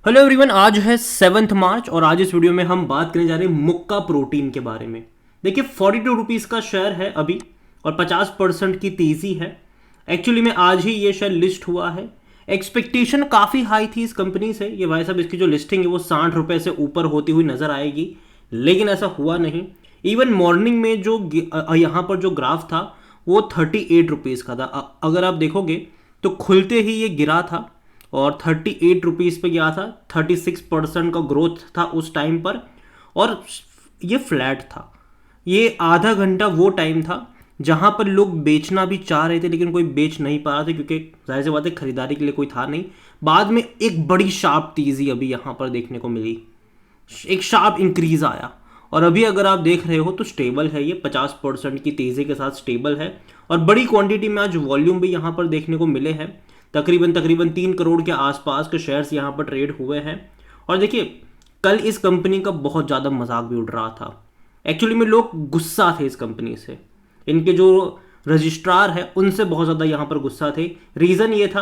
Hello everyone, आज है 7 मार्च और आज इस वीडियो में हम बात करने जा रहे हैं मुक्का प्रोटीन के बारे में। देखिए 42 रुपीज़ का शेयर है अभी और 50% की तेज़ी है। एक्चुअली में आज ही ये शेयर लिस्ट हुआ है। एक्सपेक्टेशन काफ़ी हाई थी इस कंपनी से। ये भाई साहब इसकी जो लिस्टिंग है वो 60 रुपये से ऊपर होती हुई नज़र आएगी, लेकिन ऐसा हुआ नहीं। इवन मॉर्निंग में जो यहाँ पर जो ग्राफ था वो 38 रुपीज़ का था। अगर आप देखोगे तो खुलते ही ये गिरा था और 38 रुपीज़ पे गया था। 36% का ग्रोथ था उस टाइम पर और ये फ्लैट था। ये आधा घंटा वो टाइम था जहां पर लोग बेचना भी चाह रहे थे, लेकिन कोई बेच नहीं पा रहा था क्योंकि जाहिर सी बात है खरीदारी के लिए कोई था नहीं। बाद में एक बड़ी शार्प तेज़ी अभी यहाँ पर देखने को मिली, एक शार्प इंक्रीज आया और अभी अगर आप देख रहे हो तो स्टेबल है। ये 50% की तेज़ी के साथ स्टेबल है और बड़ी क्वांटिटी में आज वॉल्यूम भी यहाँ पर देखने को मिले हैं। तकरीबन 3 करोड़ के आसपास के शेयर्स यहाँ पर ट्रेड हुए हैं। और देखिए कल इस कंपनी का बहुत ज़्यादा मजाक भी उड़ रहा था। एक्चुअली में लोग गुस्सा थे इस कंपनी से, इनके जो रजिस्ट्रार है उनसे बहुत ज़्यादा यहाँ पर गुस्सा थे। रीज़न ये था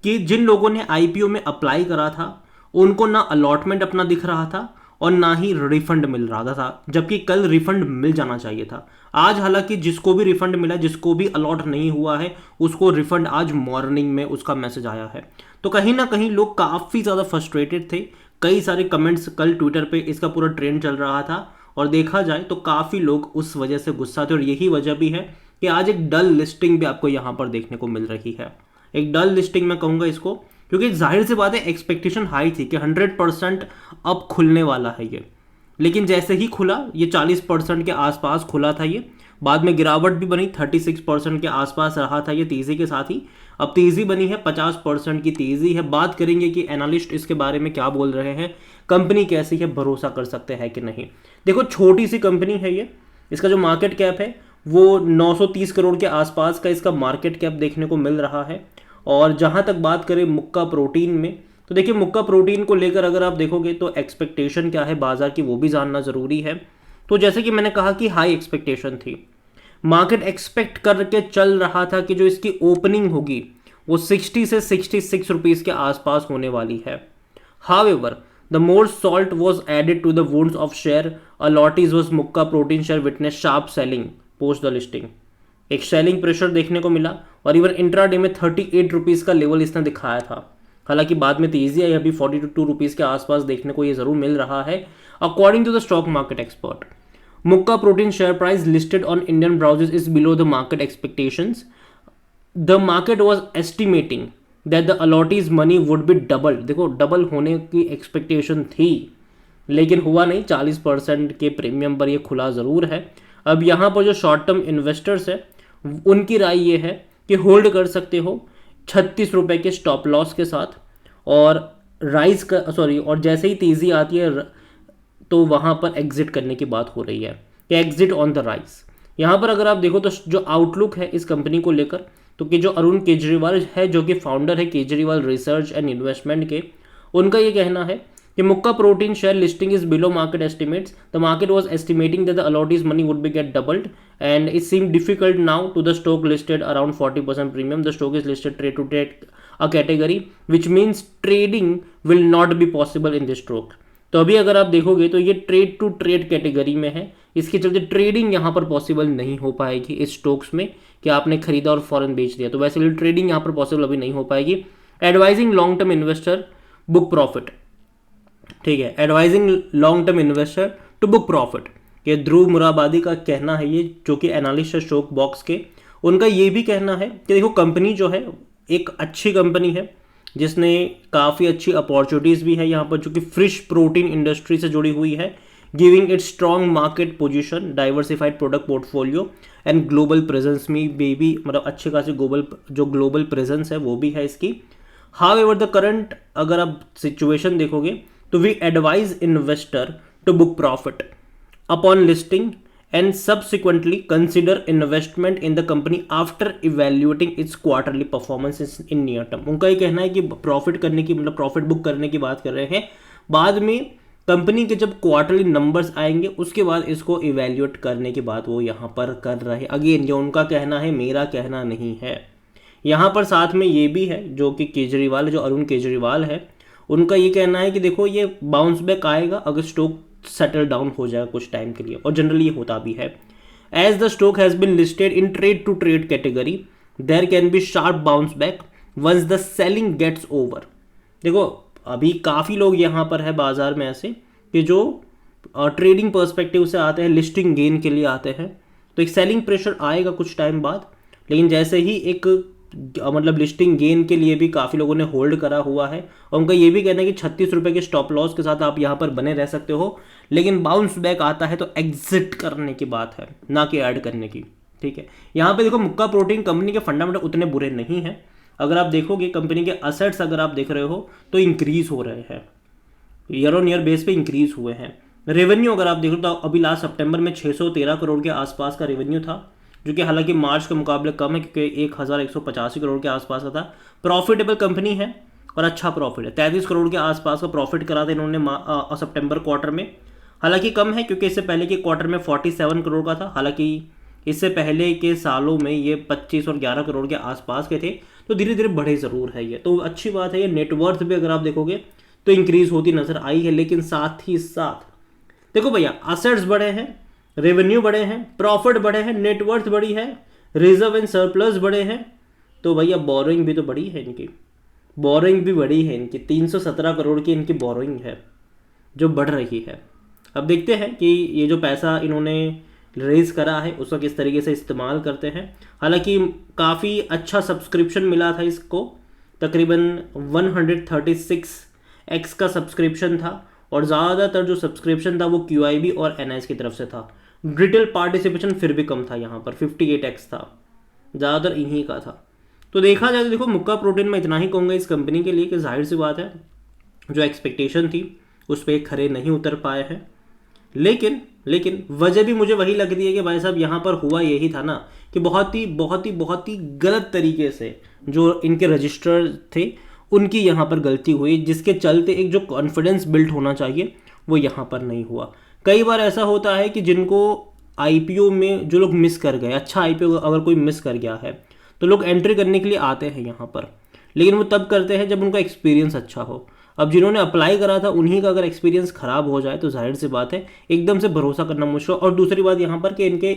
कि जिन लोगों ने आईपीओ में अप्लाई करा था उनको ना अलॉटमेंट अपना दिख रहा था और ना ही रिफंड मिल रहा था, जबकि कल रिफंड मिल जाना चाहिए था। आज हालांकि जिसको भी रिफंड मिला, जिसको भी अलॉट नहीं हुआ है, उसको रिफंड आज मॉर्निंग में उसका मैसेज आया है। तो कहीं ना कहीं लोग काफ़ी ज़्यादा फ्रस्ट्रेटेड थे। कई सारे कमेंट्स कल ट्विटर पे इसका पूरा ट्रेंड चल रहा था और देखा जाए तो काफ़ी लोग उस वजह से गुस्सा थे और यही वजह भी है कि आज एक डल लिस्टिंग भी आपको यहाँ पर देखने को मिल रही है। एक डल लिस्टिंग मैं कहूँगा इसको, क्योंकि जाहिर सी बात है एक्सपेक्टेशन हाई थी कि 100% अब खुलने वाला है ये, लेकिन जैसे ही खुला ये 40% के आसपास खुला था। ये बाद में गिरावट भी बनी, 36% के आसपास रहा था ये तेज़ी के साथ ही। अब तेज़ी बनी है, 50% की तेज़ी है। बात करेंगे कि एनालिस्ट इसके बारे में क्या बोल रहे हैं, कंपनी कैसी है, भरोसा कर सकते हैं कि नहीं। देखो छोटी सी कंपनी है ये, इसका जो मार्केट कैप है वो 930 करोड़ के आसपास का इसका मार्केट कैप देखने को मिल रहा है। और जहाँ तक बात करें मुक्का प्रोटीन में, तो देखिए मुक्का प्रोटीन को लेकर अगर आप देखोगे तो एक्सपेक्टेशन क्या है बाजार की वो भी जानना ज़रूरी है। तो जैसे कि मैंने कहा कि हाई एक्सपेक्टेशन थी, मार्केट एक्सपेक्ट करके चल रहा था कि जो इसकी ओपनिंग होगी वो 60 से 66 रुपीज़ के आसपास होने वाली है। However the more salt was added to the wounds of share allottees was Mukka protein share witness sharp selling post the listing. एक सेलिंग प्रेशर देखने को मिला और इवन इंट्राडे में 38 रुपीज़ का लेवल इसने दिखाया था। हालांकि बाद में तेजी आई, अभी 42 रुपीज़ के आसपास देखने को ये ज़रूर मिल रहा है। According to the stock market expert, Mukka protein share price listed on Indian browsers is below the market expectations. The market was estimating that the allottees money would be double. देखो डबल होने की एक्सपेक्टेशन थी, लेकिन हुआ नहीं। 40% के premium पर ये खुला ज़रूर है। अब यहाँ पर जो शॉर्ट टर्म इन्वेस्टर्स है उनकी राय ये है कि होल्ड कर सकते हो 36 रुपये के स्टॉप लॉस के साथ, और राइज का और जैसे ही तेज़ी आती है तो वहाँ पर एग्जिट करने की बात हो रही है कि एग्जिट ऑन द राइज। यहाँ पर अगर आप देखो तो जो आउटलुक है इस कंपनी को लेकर, तो कि जो अरुण केजरीवाल है जो कि फाउंडर है केजरीवाल रिसर्च एंड इन्वेस्टमेंट के, उनका ये कहना है कि Mukka protein share listing is below market estimates. The market was estimating that the allottees money would be get doubled and it seem difficult now to the stock listed around 40% premium. The stock is listed trade to trade a category which means trading will not be possible in this stock. तो अभी अगर आप देखोगे तो ये trade to trade category में है, इसके चलते ट्रेडिंग यहाँ पर पॉसिबल नहीं हो पाएगी इस स्टॉक्स में कि आपने खरीदा और फॉरन बेच दिया। तो वैसे ट्रेडिंग यहाँ पर पॉसिबल अभी नहीं हो पाएगी। Advising long term investor book profit, ठीक है, advising long term investor to book profit, ये ध्रुव मुराबादी का कहना है, ये जो कि एनालिस्ट है स्टॉक बॉक्स के। उनका ये भी कहना है कि देखो कंपनी जो है एक अच्छी कंपनी है जिसने काफ़ी अच्छी अपॉर्चुनिटीज़ भी है यहाँ पर, जो कि फिश प्रोटीन इंडस्ट्री से जुड़ी हुई है, giving it strong market position, diversified product portfolio and global presence में भी मतलब अच्छे खासी ग्लोबल प्रेजेंस है वो भी है इसकी। हाउएवर द करंट अगर आप सिचुएशन देखोगे तो we advise investor to book profit upon listing and subsequently consider investment in the company after evaluating its quarterly performance in near term. उनका ये कहना है कि प्रॉफिट करने की मतलब प्रॉफिट बुक करने की बात कर रहे हैं, बाद में कंपनी के जब क्वार्टरली नंबर्स आएंगे उसके बाद इसको इवेल्युएट करने की बात वो यहाँ पर कर रहे हैं। अगेन ये उनका कहना है, मेरा कहना नहीं है। यहाँ पर साथ में ये भी है जो कि केजरीवाल, जो अरुण केजरीवाल है, उनका ये कहना है कि देखो ये बाउंस बैक आएगा अगर स्टॉक सेटल डाउन हो जाएगा कुछ टाइम के लिए, और जनरली ये होता भी है। As the stock has been listed in trade to trade category there can be sharp bounce back once the selling gets over. देखो अभी काफ़ी लोग यहाँ पर है बाजार में ऐसे कि जो ट्रेडिंग पर्सपेक्टिव से आते हैं, लिस्टिंग गेन के लिए आते हैं, तो एक सेलिंग प्रेशर आएगा कुछ टाइम बाद। लेकिन जैसे ही एक मतलब लिस्टिंग गेन के लिए भी काफ़ी लोगों ने होल्ड करा हुआ है, और उनका ये भी कहना है कि 36 रुपये के स्टॉप लॉस के साथ आप यहाँ पर बने रह सकते हो, लेकिन बाउंस बैक आता है तो एग्जिट करने की बात है, ना कि ऐड करने की। ठीक है, यहाँ पे देखो मुक्का प्रोटीन कंपनी के फंडामेंटल उतने बुरे नहीं हैं। अगर आप देखोगे कंपनी के असेट्स अगर आप देख रहे हो तो इंक्रीज हो रहे हैं, ईयर ऑन ईयर बेस पे इंक्रीज हुए हैं। रेवेन्यू अगर आप देखो तो अभी लास्ट सितंबर में 613 करोड़ के आसपास का रेवेन्यू था, जो कि हालांकि मार्च के मुकाबले कम है क्योंकि 1185 करोड़ के आसपास का था। प्रॉफिटेबल कंपनी है और अच्छा प्रॉफिट है, 33 करोड़ के आसपास का प्रॉफिट करा था इन्होंने सितंबर क्वार्टर में। हालांकि कम है क्योंकि इससे पहले के क्वार्टर में 47 करोड़ का था, हालांकि इससे पहले के सालों में ये 25 और 11 करोड़ के आसपास के थे, तो धीरे धीरे बढ़े ज़रूर है ये, तो अच्छी बात है। ये नेटवर्थ भी अगर आप देखोगे तो इंक्रीज होती नजर आई है, लेकिन साथ ही साथ देखो भैया असेट्स बढ़े हैं, रेवेन्यू बढ़े हैं, प्रॉफिट बढ़े हैं, नेटवर्थ बढ़ी है, रिजर्व एंड सरप्लस बढ़े हैं, तो भैया बोरोइंग भी तो बढ़ी है इनकी, बोरोइंग भी बढ़ी है इनकी, 317 करोड़ की इनकी बोरोइंग है जो बढ़ रही है। अब देखते हैं कि ये जो पैसा इन्होंने रेज करा है उसका किस तरीके से इस्तेमाल करते हैं। हालांकि काफ़ी अच्छा सब्सक्रिप्शन मिला था इसको, तकरीबन 136x का सब्सक्रिप्शन था, और ज़्यादातर जो सब्सक्रिप्शन था वो QIB और NIS की तरफ से था। रिटेल पार्टिसिपेशन फिर भी कम था, यहाँ पर 58x था, ज़्यादातर इन्हीं का था। तो देखा जाए तो देखो मुक्का प्रोटीन में इतना ही कहूँगा इस कंपनी के लिए कि जाहिर सी बात है जो एक्सपेक्टेशन थी उस पर खरे नहीं उतर पाए हैं। लेकिन वजह भी मुझे वही लगती है कि भाई साहब यहाँ पर हुआ यही था ना कि बहुत ही गलत तरीके से जो इनके रजिस्टर थे उनकी यहाँ पर गलती हुई, जिसके चलते एक जो कॉन्फिडेंस बिल्ड होना चाहिए वो यहाँ पर नहीं हुआ। कई बार ऐसा होता है कि जिनको IPO में जो लोग मिस कर गए, अच्छा IPO अगर कोई मिस कर गया है तो लोग एंट्री करने के लिए आते हैं यहाँ पर, लेकिन वो तब करते हैं जब उनका एक्सपीरियंस अच्छा हो। अब जिन्होंने अप्लाई करा था उन्हीं का अगर एक्सपीरियंस खराब हो जाए तो जाहिर सी बात है एकदम से भरोसा करना मुश्किल। और दूसरी बात यहाँ पर कि इनके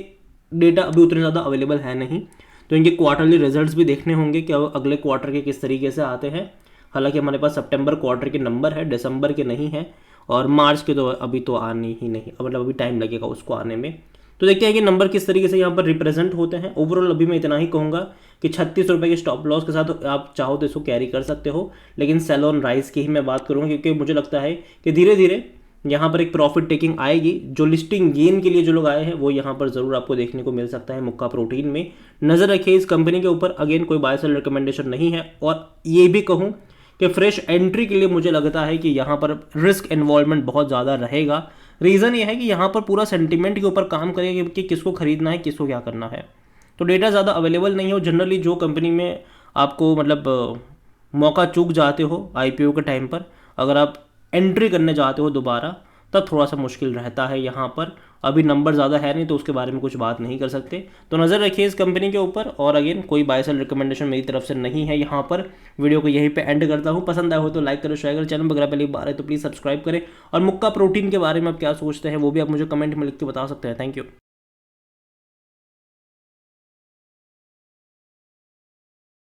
डेटा अभी उतने ज़्यादा अवेलेबल है नहीं, तो इनके क्वार्टरली रिजल्ट्स भी देखने होंगे कि अगले क्वार्टर के किस तरीके से आते हैं। हालांकि हमारे पास सितंबर क्वार्टर के नंबर है, दिसंबर के नहीं है, और मार्च के तो अभी तो आने ही नहीं, मतलब अभी टाइम लगेगा उसको आने में। तो देखते हैं कि नंबर किस तरीके से यहाँ पर रिप्रेजेंट होते हैं। ओवरऑल अभी मैं इतना ही कहूँगा कि 36 रुपये के स्टॉप लॉस के साथ आप चाहो तो इसको कैरी कर सकते हो, लेकिन सेल ऑन राइस की ही मैं बात करूँगा क्योंकि मुझे लगता है कि धीरे धीरे यहाँ पर एक प्रॉफिट टेकिंग आएगी। जो लिस्टिंग गेन के लिए जो लोग आए हैं वो यहाँ पर ज़रूर आपको देखने को मिल सकता है मुक्का प्रोटीन में। नज़र रखिए इस कंपनी के ऊपर, अगेन कोई बाय सेल रिकमेंडेशन नहीं है। और ये भी कहूँ कि फ्रेश एंट्री के लिए मुझे लगता है कि यहाँ पर रिस्क इन्वॉल्वमेंट बहुत ज़्यादा रहेगा। रीज़न ये है कि यहाँ पर पूरा सेंटिमेंट के ऊपर काम करेगा कि किसको खरीदना है, किसको क्या करना है। तो डेटा ज़्यादा अवेलेबल नहीं हो। जनरली जो कंपनी में आपको मतलब मौका चूक जाते हो IPO के टाइम पर, अगर आप एंट्री करने जाते हो दोबारा तब थोड़ा सा मुश्किल रहता है। यहाँ पर अभी नंबर ज़्यादा है नहीं तो उसके बारे में कुछ बात नहीं कर सकते। तो नज़र रखिए इस कंपनी के ऊपर, और अगेन कोई बाय सेल रिकमेंडेशन मेरी तरफ से नहीं है। यहाँ पर वीडियो को यहीं पे एंड करता हूँ। पसंद आया हो तो लाइक करो, शेयर करो, चैनल वगैरह पहली बार है तो प्लीज़ सब्सक्राइब करें। और मुक्का प्रोटीन के बारे में आप क्या सोचते हैं वो भी आप मुझे कमेंट में लिख के बता सकते हैं। Thank you.